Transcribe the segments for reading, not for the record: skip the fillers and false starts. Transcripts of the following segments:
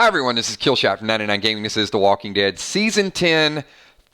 Hi everyone, this is Killshot from 99 Gaming. This is The Walking Dead Season 10,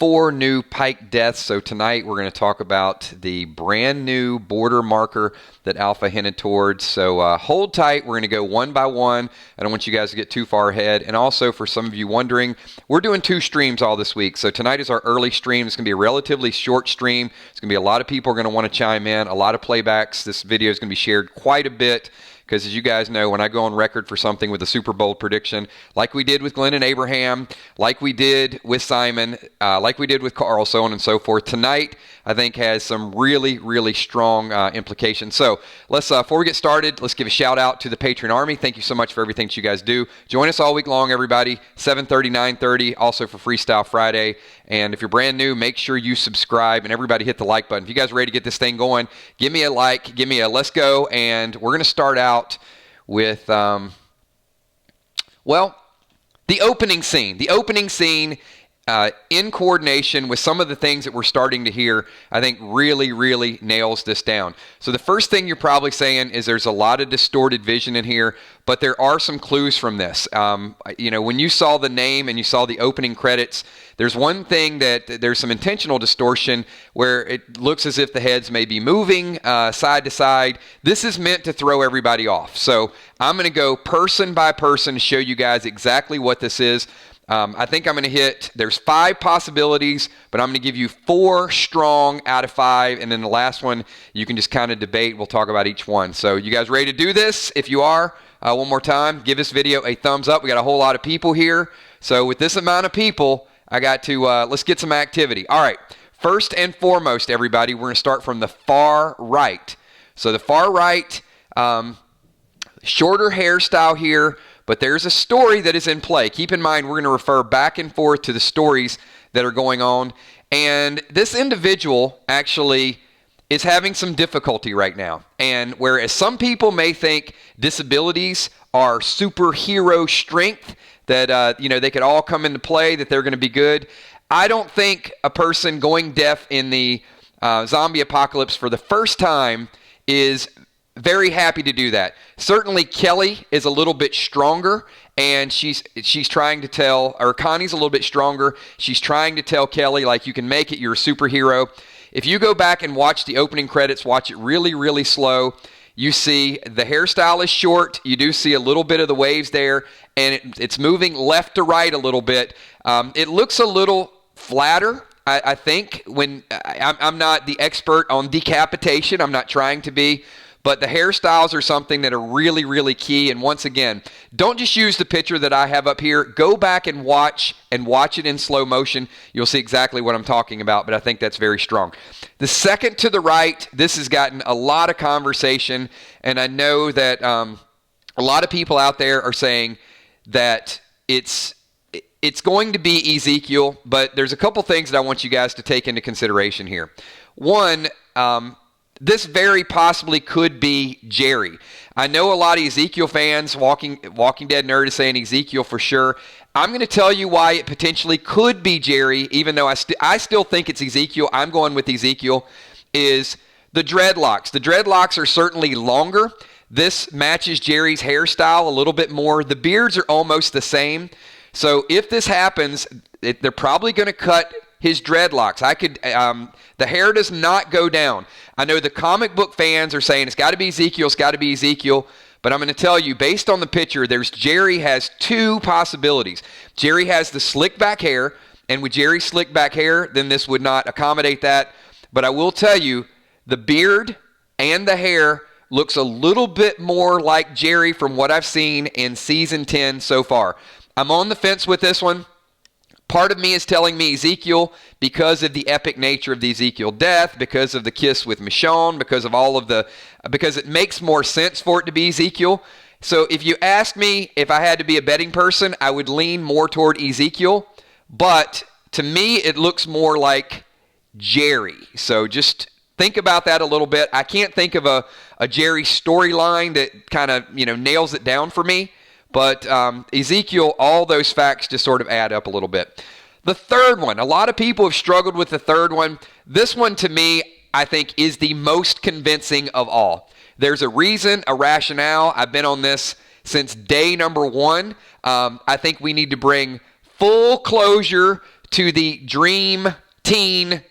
4 new Pike deaths. So tonight we're going to talk about the brand new border marker that Alpha hinted towards. So hold tight, we're going to go one by one. I don't want you guys to get too far ahead. And also for some of you wondering, we're doing 2 streams all this week. So tonight is our early stream. It's going to be a relatively short stream. It's going to be a lot of people are going to want to chime in, a lot of playbacks. This video is going to be shared quite a bit. Because as you guys know, when I go on record for something with a Super Bowl prediction, like we did with Glenn and Abraham, like we did with Simon, like we did with Carl, so on and so forth, tonight I think has some really, really strong implications. So let's, before we get started, let's give a shout out to the Patreon Army. Thank you so much for everything that you guys do. Join us all week long, everybody, 7:30, 9:30, also for Freestyle Friday. And if you're brand new, make sure you subscribe and everybody hit the like button. If you guys are ready to get this thing going, give me a like, give me a let's go, and we're going to start out with, the opening scene. The opening scene in coordination with some of the things that we're starting to hear, I think really, really nails this down. So the first thing you're probably saying is there's a lot of distorted vision in here, but there are some clues from this. When you saw the name and you saw the opening credits, there's one thing that there's some intentional distortion where it looks as if the heads may be moving side to side. This is meant to throw everybody off. So I'm going to go person by person to show you guys exactly what this is. I think I'm going to hit, there's 5 possibilities, but I'm going to give you 4 strong out of 5, and then the last one you can just kind of debate. We'll talk about each one. So you guys ready to do this? If you are, one more time, give this video a thumbs up. We got a whole lot of people here. So with this amount of people, I got to, let's get some activity. All right, first and foremost, everybody, we're going to start from the far right. So the far right, shorter hairstyle here, but there's a story that is in play. Keep in mind, we're going to refer back and forth to the stories that are going on. And this individual actually is having some difficulty right now. And whereas some people may think disabilities are superhero strength, that they could all come into play, that they're going to be good, I don't think a person going deaf in the zombie apocalypse for the first time is very happy to do that. Certainly Kelly is a little bit stronger, and she's trying to tell, or Connie's a little bit stronger. She's trying to tell Kelly, like, you can make it, you're a superhero. If you go back and watch the opening credits, watch it really, really slow, you see the hairstyle is short. You do see a little bit of the waves there, and it's moving left to right a little bit. It looks a little flatter. I think when I'm not the expert on decapitation, I'm not trying to be, but the hairstyles are something that are really, really key. And once again, don't just use the picture that I have up here. Go back and watch it in slow motion. You'll see exactly what I'm talking about, but I think that's very strong. The second to the right, this has gotten a lot of conversation, and I know that a lot of people out there are saying that it's going to be Ezekiel, but there's a couple things that I want you guys to take into consideration here. One, this very possibly could be Jerry. I know a lot of Ezekiel fans, Walking Dead nerd, is saying Ezekiel for sure. I'm going to tell you why it potentially could be Jerry, even though I still think it's Ezekiel. I'm going with Ezekiel, is the dreadlocks. The dreadlocks are certainly longer. This matches Jerry's hairstyle a little bit more. The beards are almost the same. So if this happens, they're probably going to cut his dreadlocks. The hair does not go down. I know the comic book fans are saying it's got to be Ezekiel, but I'm going to tell you, based on the picture, Jerry has 2 possibilities. Jerry has the slick back hair, and with Jerry's slick back hair, then this would not accommodate that. But I will tell you, the beard and the hair looks a little bit more like Jerry from what I've seen in Season 10 so far. I'm on the fence with this one. Part of me is telling me Ezekiel because of the epic nature of the Ezekiel death, because of the kiss with Michonne, because it makes more sense for it to be Ezekiel. So if you ask me if I had to be a betting person, I would lean more toward Ezekiel. But to me, it looks more like Jerry. So just think about that a little bit. I can't think of a Jerry storyline that kind of nails it down for me. But Ezekiel, all those facts just sort of add up a little bit. The third one, a lot of people have struggled with the third one. This one, to me, I think is the most convincing of all. There's a reason, a rationale. I've been on this since day number 1. I think we need to bring full closure to the Dream Teen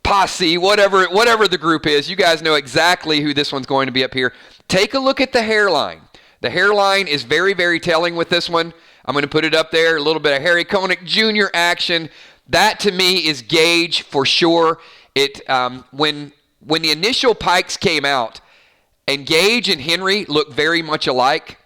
Posse, whatever the group is. You guys know exactly who this one's going to be up here. Take a look at the hairline. The hairline is very, very telling with this one. I'm going to put it up there. A little bit of Harry Connick Jr. action. That to me is Gage for sure. When the initial Pikes came out and Gage and Henry look very much alike,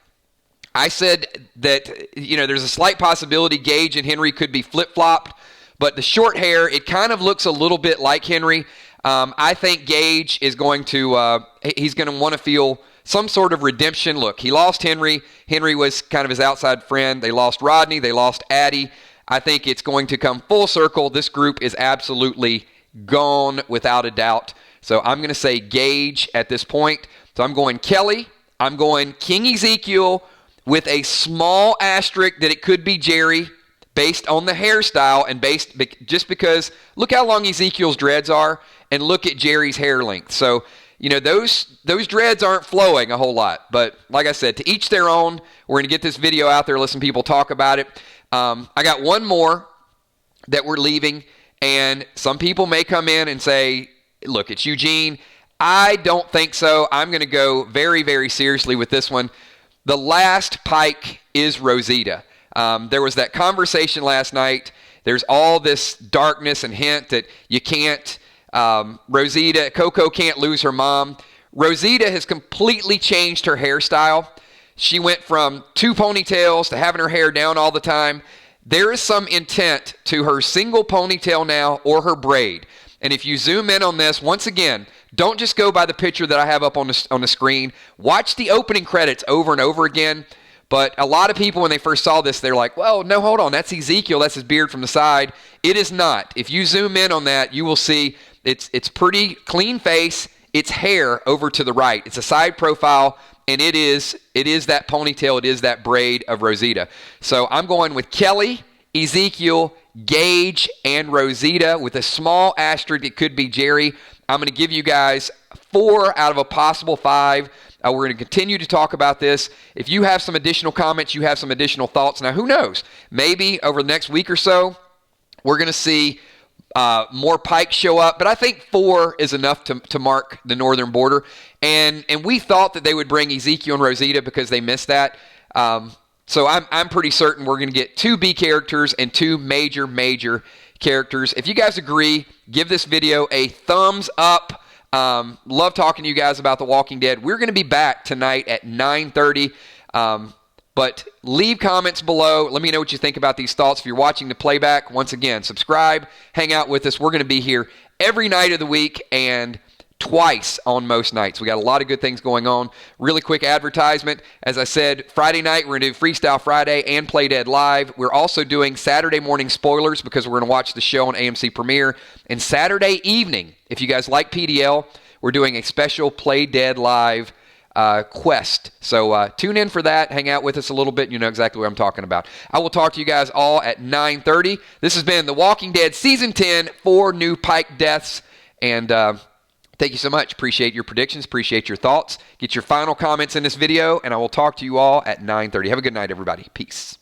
I said that, there's a slight possibility Gage and Henry could be flip-flopped, but the short hair, it kind of looks a little bit like Henry. I think Gage is going to, he's going to want to feel some sort of redemption. Look, he lost Henry. Henry was kind of his outside friend. They lost Rodney. They lost Addie. I think it's going to come full circle. This group is absolutely gone without a doubt. So I'm going to say Gage at this point. So I'm going Kelly. I'm going King Ezekiel with a small asterisk that it could be Jerry based on the hairstyle and just because look how long Ezekiel's dreads are and look at Jerry's hair length. So, those dreads aren't flowing a whole lot. But like I said, to each their own. We're going to get this video out there, listen to people talk about it. I got one more that we're leaving, and some people may come in and say, look, it's Eugene. I don't think so. I'm going to go very, very seriously with this one. The last Pike is Rosita. There was that conversation last night. There's all this darkness and hint that you can't, Coco can't lose her mom. Rosita has completely changed her hairstyle. She went from 2 ponytails to having her hair down all the time. There is some intent to her single ponytail now or her braid. And if you zoom in on this, once again, don't just go by the picture that I have up on the screen. Watch the opening credits over and over again. But a lot of people, when they first saw this, they're like, well, no, hold on. That's Ezekiel. That's his beard from the side. It is not. If you zoom in on that, you will see it's pretty clean face. It's hair over to the right. It's a side profile, and it is that ponytail. It is that braid of Rosita. So I'm going with Kelly, Ezekiel, Gage, and Rosita with a small asterisk. It could be Jerry. I'm going to give you guys 4 out of a possible 5. We're going to continue to talk about this. If you have some additional comments, you have some additional thoughts. Now, who knows? Maybe over the next week or so, we're going to see more Pike show up. But I think 4 is enough to mark the northern border. And we thought that they would bring Ezekiel and Rosita because they missed that. So I'm pretty certain we're going to get 2 B characters and 2 major characters. If you guys agree, give this video a thumbs up. Love talking to you guys about The Walking Dead. We're going to be back tonight at 9:30. But leave comments below. Let me know what you think about these thoughts. If you're watching the playback, once again, subscribe, hang out with us. We're going to be here every night of the week and twice on most nights. We got a lot of good things going on. Really quick advertisement. As I said, Friday night, we're going to do Freestyle Friday and Play Dead Live. We're also doing Saturday morning spoilers because we're going to watch the show on AMC Premiere. And Saturday evening, if you guys like PDL, we're doing a special Play Dead Live quest. So tune in for that. Hang out with us a little bit. You know exactly what I'm talking about. I will talk to you guys all at 9:30. This has been The Walking Dead Season 10, 4 new Pike deaths. And thank you so much. Appreciate your predictions. Appreciate your thoughts. Get your final comments in this video, and I will talk to you all at 9:30. Have a good night, everybody. Peace.